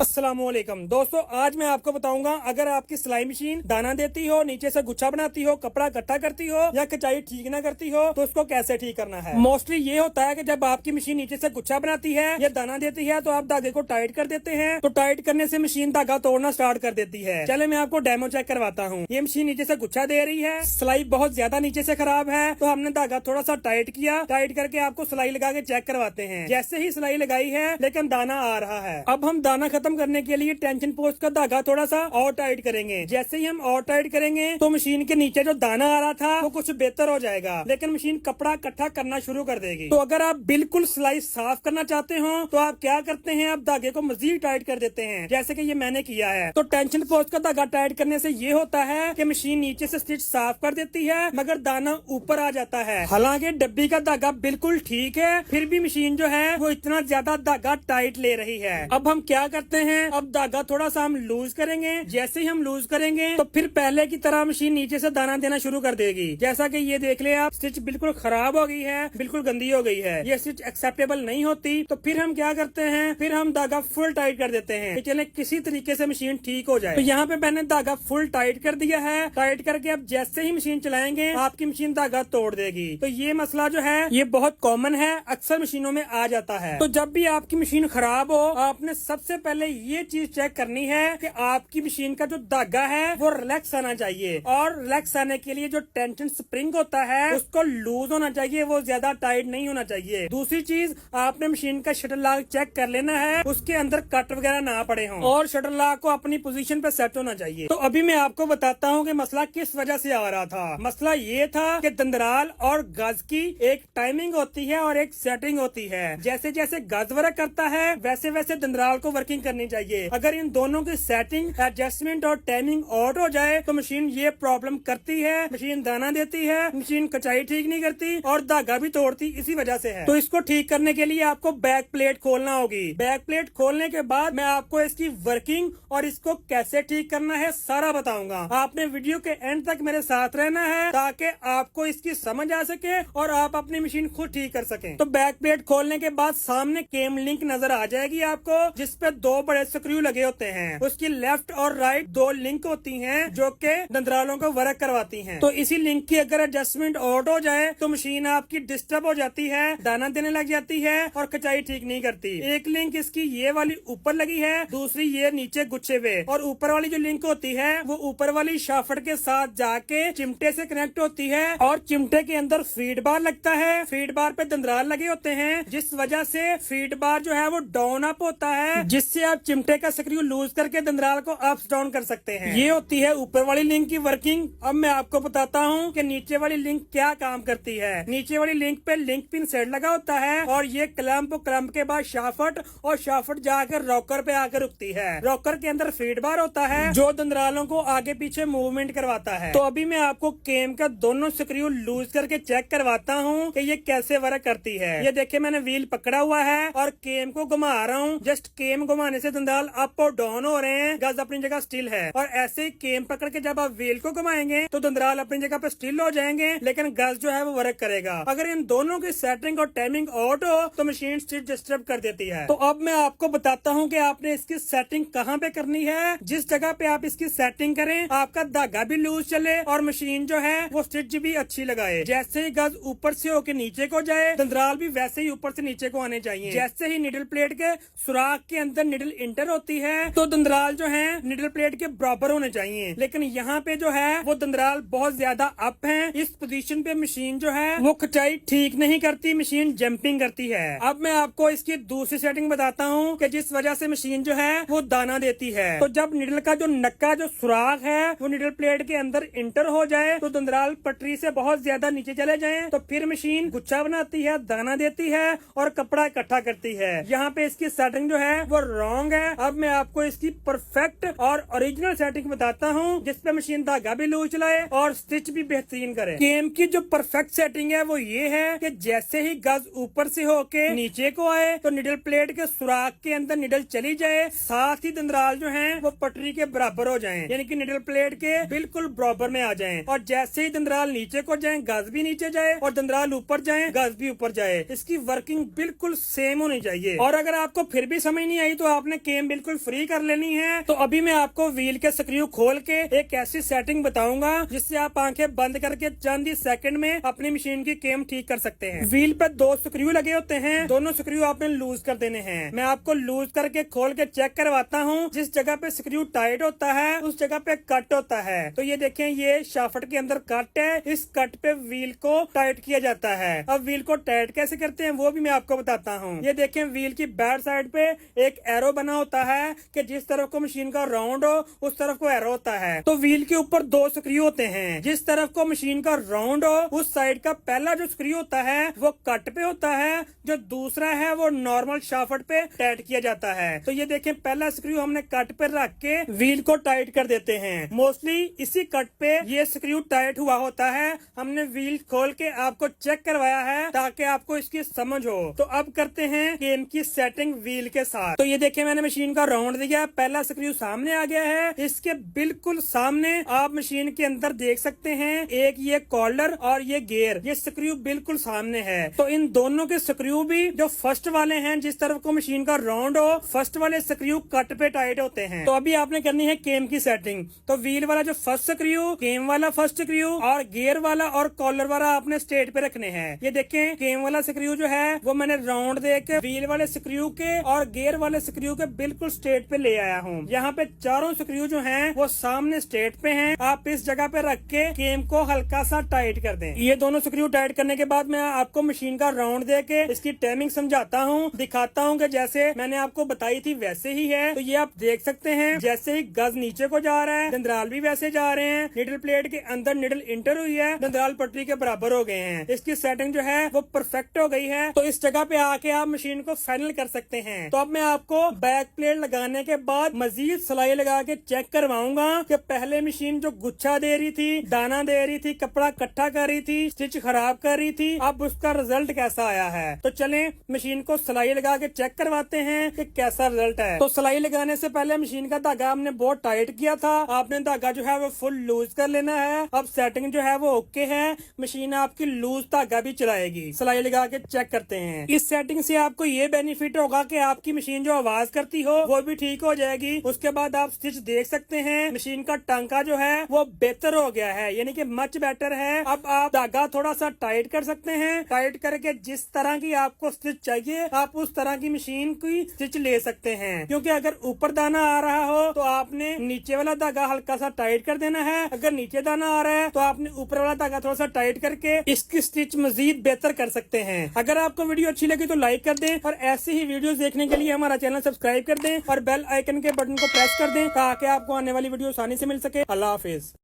अस्सलामुअलैकुम दोस्तों, आज मैं आपको बताऊंगा अगर आपकी सिलाई मशीन दाना देती हो, नीचे से गुच्छा बनाती हो, कपड़ा इकट्ठा करती हो या कचाई ठीक ना करती हो तो उसको कैसे ठीक करना है। मोस्टली ये होता है कि जब आपकी मशीन नीचे से गुच्छा बनाती है या दाना देती है तो आप धागे को टाइट कर देते हैं, तो टाइट करने से मशीन धागा तोड़ना स्टार्ट कर देती है। चले मैं आपको डेमो चेक करवाता हूँ। ये मशीन नीचे से गुच्छा दे रही है, सिलाई बहुत ज्यादा नीचे से खराब है, तो हमने धागा थोड़ा सा टाइट किया। टाइट करके आपको सिलाई लगा के चेक करवाते हैं। जैसे ही सिलाई लगाई है लेकिन दाना आ रहा है। अब हम दाना खत्म करने के लिए टेंशन पोस्ट का धागा थोड़ा सा और टाइट करेंगे। जैसे ही हम और टाइट करेंगे तो मशीन के नीचे जो दाना आ रहा था वो कुछ बेहतर हो जाएगा, लेकिन मशीन कपड़ा इकट्ठा करना शुरू कर देगी। तो अगर आप बिल्कुल सिलाई साफ करना चाहते हो तो आप क्या करते हैं, आप धागे को मजीद टाइट कर देते हैं, जैसे कि ये मैंने किया है। तो टेंशन पोस्ट का धागा टाइट करने से ये होता है कि मशीन नीचे से स्टिच साफ कर देती है मगर दाना ऊपर आ जाता है। हालांकि डब्बी का धागा बिल्कुल ठीक है, फिर भी मशीन जो है वो इतना ज्यादा धागा टाइट ले रही है। अब हम क्या करते हैं, अब धागा थोड़ा सा हम लूज करेंगे। जैसे ही हम लूज करेंगे तो फिर पहले की तरह मशीन नीचे से दाना देना शुरू कर देगी। जैसा कि ये देख ले आप, स्टिच बिल्कुल खराब हो गई है, बिल्कुल गंदी हो गई है, ये स्टिच एक्सेप्टेबल नहीं होती। तो फिर हम क्या करते हैं, फिर हम धागा फुल टाइट कर देते हैं कि चले किसी तरीके से मशीन ठीक हो जाए। तो यहाँ पे मैंने धागा फुल टाइट कर दिया है। टाइट करके अब जैसे ही मशीन चलाएंगे आपकी मशीन धागा तोड़ देगी। तो ये मसला जो है ये बहुत कॉमन है, अक्सर मशीनों में आ जाता है। तो जब भी आपकी मशीन खराब हो आपने सबसे पहले ये चीज चेक करनी है कि आपकी मशीन का जो धागा है वो रिलैक्स आना चाहिए, और रिलैक्स आने के लिए जो टेंशन स्प्रिंग होता है उसको लूज होना चाहिए, वो ज्यादा टाइट नहीं होना चाहिए। दूसरी चीज, आपने मशीन का शटर लॉक चेक कर लेना है, उसके अंदर कट वगैरह ना पड़े हों, और शटर लॉक को अपनी पोजीशन पे सेट होना चाहिए। तो अभी मैं आपको बताता हूँ कि मसला किस वजह से आ रहा था। मसला ये था कि दंदराल और गज की एक टाइमिंग होती है और एक सेटिंग होती है। जैसे जैसे गज वर्क करता है वैसे वैसे दंदराल को वर्किंग करनी चाहिए। अगर इन दोनों की सेटिंग, एडजस्टमेंट और टाइमिंग आउट हो जाए तो मशीन ये प्रॉब्लम करती है। मशीन दाना देती है, मशीन कचाई ठीक नहीं करती और धागा भी तोड़ती इसी वजह से है। तो इसको ठीक करने के लिए आपको बैक प्लेट खोलना होगी। बैक प्लेट खोलने के बाद मैं आपको इसकी वर्किंग और इसको कैसे ठीक करना है सारा बताऊंगा। आपने वीडियो के एंड तक मेरे साथ रहना है ताकि आपको इसकी समझ आ सके और आप अपनी मशीन खुद ठीक कर सकें। तो बैक प्लेट खोलने के बाद सामने केम लिंक नजर आ जाएगी आपको, जिसपे दो बड़े स्क्रू लगे होते हैं। उसकी लेफ्ट और राइट दो लिंक होती हैं जो कि दंदरालों को वर्क करवाती हैं। तो इसी लिंक की अगर एडजस्टमेंट आउट हो जाए तो मशीन आपकी डिस्टर्ब हो जाती है, दाना देने लग जाती है और कचाई ठीक नहीं करती। एक लिंक इसकी ये वाली ऊपर लगी है, दूसरी ये नीचे गुच्छे पे, और ऊपर वाली जो लिंक होती है वो ऊपर वाली शाफ्ट के साथ जाके चिमटे से कनेक्ट होती है, और चिमटे के अंदर फीड बार लगता है। फीड बार पे दंदराल लगे होते हैं, जिस वजह से फीड बार जो है वो डाउन अप होता है, जिससे आप चिमटे का स्क्रू लूज करके दंदराल को अप डाउन कर सकते हैं। ये होती है ऊपर वाली लिंक की वर्किंग। अब मैं आपको बताता हूँ कि नीचे वाली लिंक क्या काम करती है। नीचे वाली लिंक पे लिंक पिन सेट लगा होता है, और ये क्लैंप के बाद शाफ्ट, और शाफ्ट जाकर रॉकर पे आकर रुकती है। रॉकर के अंदर फीड बार होता है जो दंदरालों को आगे पीछे मूवमेंट करवाता है। तो अभी मैं आपको केम का दोनों स्क्रू लूज करके चेक करवाता हूँ कि ये कैसे वर्क करती है। ये देखिए मैंने व्हील पकड़ा हुआ है और केम को घुमा रहा हूँ। जस्ट केम घुमाने से दंदराल अप और डाउन हो रहे हैं, गज अपनी जगह स्टिल है। और ऐसे ही केम पकड़ के जब आप व्हील को घुमाएंगे तो दंदराल अपनी जगह पे स्टिल हो जाएंगे, लेकिन गज जो है वो वर्क करेगा। अगर इन दोनों की सेटिंग और टाइमिंग आउट हो तो मशीन स्टिच डिस्टर्ब कर देती है। तो अब मैं आपको बताता हूँ कि आपने इसकी सेटिंग कहाँ पे करनी है। जिस जगह पे आप इसकी सेटिंग करें आपका धागा भी लूज चले और मशीन जो है वो स्टिच भी अच्छी लगाए। जैसे ही गज ऊपर से होके नीचे को जाए दंदराल भी वैसे ही ऊपर से नीचे को आने चाहिए। जैसे ही निडल प्लेट के सुराख के अंदर निडल इंटर होती है तो दंदराल जो है निडल प्लेट के बराबर होने चाहिए, लेकिन यहाँ पे जो है वो दंदराल बहुत ज्यादा अप है। इस पोजीशन पे मशीन जो है वो खचाई ठीक नहीं करती, मशीन जंपिंग करती है। अब मैं आपको इसकी दूसरी सेटिंग बताता हूँ कि जिस वजह से मशीन जो है वो दाना देती है। तो जब निडल का जो नक्का जो सुराख है वो निडल प्लेट के अंदर इंटर हो जाए तो दंदराल पटरी से बहुत ज्यादा नीचे चले जाए तो फिर मशीन गुच्छा बनाती है, दाना देती है और कपड़ा इकट्ठा करती है। यहाँ पे इसकी सेटिंग जो है वो रॉन्ग है। अब मैं आपको इसकी परफेक्ट और ओरिजिनल सेटिंग बताता हूँ जिसपे मशीन धागा भी लूज चलाए और स्टिच भी बेहतरीन करे। केम की जो परफेक्ट सेटिंग है वो ये है कि जैसे ही गज ऊपर से होके नीचे को आए तो निडल प्लेट के सुराख के अंदर निडल चली जाए, साथ ही दंदराल जो है वो पटरी के बराबर हो जाएं, यानी कि निडल प्लेट के बिल्कुल बराबर में आ जाएं। और जैसे ही दंदराल नीचे को जाए गज भी नीचे जाए और दंदराल ऊपर जाए गज भी ऊपर जाए। इसकी वर्किंग बिल्कुल सेम होनी चाहिए। और अगर आपको फिर भी समझ नहीं आई तो आपने आपने केम बिल्कुल फ्री कर लेनी है तो अभी मैं आपको व्हील के स्क्रू खोल के एक ऐसी सेटिंग बताऊंगा जिससे आप आंखें बंद करके चंद ही सेकंड में अपनी मशीन की केम ठीक कर सकते हैं। व्हील पे 2 स्क्रू लगे होते हैं, दोनों स्क्रू आपने लूज कर देने हैं। मैं आपको लूज करके खोल के चेक करवाता हूँ। जिस जगह पे स्क्रू टाइट होता है उस जगह पे कट होता है। तो ये देखें, ये शाफ्ट के अंदर कट है, इस कट पे व्हील को टाइट किया जाता है। अब व्हील को टाइट कैसे करते हैं वो भी मैं आपको बताता हूँ। ये देखें, व्हील की बैक साइड पे एक एरो बना होता है कि जिस तरफ को मशीन का राउंड हो उस तरफ को एरो होता है। तो व्हील के ऊपर 2 स्क्रू होते हैं। जिस तरफ को मशीन का राउंड हो उस साइड का पहला जो स्क्रू होता है वो कट पे होता है, जो दूसरा है वो नॉर्मल शाफ्ट पे टाइट किया जाता है। तो ये देखें, पहला स्क्रू हमने कट पे रख के व्हील को टाइट कर देते हैं। मोस्टली इसी कट पे ये स्क्रू टाइट हुआ होता है। हमने व्हील खोल के आपको चेक करवाया है ताकि आपको इसकी समझ हो। तो अब करते हैं केम की सेटिंग व्हील के साथ। तो ये देखें, मैंने मशीन का राउंड दिया, पहला स्क्रू सामने आ गया है। इसके बिल्कुल सामने आप मशीन के अंदर देख सकते हैं एक ये कॉलर और ये गियर, ये स्क्रू बिल्कुल सामने है। तो इन दोनों के स्क्रू भी जो फर्स्ट वाले हैं, जिस तरफ को मशीन का राउंड हो, फर्स्ट वाले स्क्रू कट पे टाइट होते हैं। तो अभी आपने करनी है केम की सेटिंग। तो व्हील वाला जो फर्स्ट स्क्रू, केम वाला फर्स्ट स्क्रू और गियर वाला और कॉलर वाला आपने स्ट्रेट पे रखने हैं। ये देखें, केम वाला स्क्रू जो है वो मैंने राउंड दे के व्हील वाले स्क्रू के और गियर वाले स्क्रू के बिल्कुल स्ट्रेट पे ले आया हूँ। यहाँ पे चारों स्क्रू जो हैं वो सामने स्ट्रेट पे हैं। आप इस जगह पे रख के केम को हल्का सा टाइट कर दें। ये दोनों स्क्रू टाइट करने के बाद मैं आपको मशीन का राउंड दे के इसकी टाइमिंग समझाता हूँ, दिखाता हूँ कि जैसे मैंने आपको बताई थी वैसे ही है। तो ये आप देख सकते हैं, जैसे ही गज नीचे को जा रहा है दंदराल भी वैसे जा रहे हैं। निडल प्लेट के अंदर निडल इंटर हुई है, दंदराल पटरी के बराबर हो गए हैं। इसकी सेटिंग जो है वो परफेक्ट हो गई है। तो इस जगह पे आके आप मशीन को फाइनल कर सकते हैं। तो अब मैं आपको बैक प्लेट लगाने के बाद मजीद सिलाई लगा के चेक करवाऊंगा कि पहले मशीन जो गुच्छा दे रही थी, दाना दे रही थी, कपड़ा इकट्ठा कर रही थी, स्टिच खराब कर रही थी, अब उसका रिजल्ट कैसा आया है। तो चलें मशीन को सिलाई लगा के चेक करवाते हैं कि कैसा रिजल्ट है। तो सिलाई लगाने से पहले मशीन का धागा हमने बहुत टाइट किया था, आपने धागा जो है वो फुल लूज कर लेना है। अब सेटिंग जो है वो ओके है, मशीन आपकी लूज धागा भी चलाएगी। सिलाई लगा के चेक करते हैं। इस सेटिंग से आपको ये बेनिफिट होगा कि आपकी मशीन जो आवाज करती हो वो भी ठीक हो जाएगी। उसके बाद आप स्टिच देख सकते हैं, मशीन का टांका जो है वो बेहतर हो गया है, यानी कि मच बेटर है। अब आप धागा थोड़ा सा टाइट कर सकते हैं। टाइट करके जिस तरह की आपको स्टिच चाहिए आप उस तरह की मशीन की स्टिच ले सकते हैं। क्योंकि अगर ऊपर दाना आ रहा हो तो आपने नीचे वाला धागा हल्का सा टाइट कर देना है, अगर नीचे दाना आ रहा है तो आपने ऊपर वाला धागा थोड़ा सा टाइट करके इसकी स्टिच मजीद बेहतर कर सकते हैं। अगर आपको वीडियो अच्छी लगी तो लाइक कर दें और ऐसी ही वीडियोस देखने के लिए हमारा चैनल सब्सक्राइब कर दें और बेल आइकन के बटन को प्रेस कर दें ताकि आपको आने वाली वीडियो आसानी से मिल सके। अल्लाह हाफिज।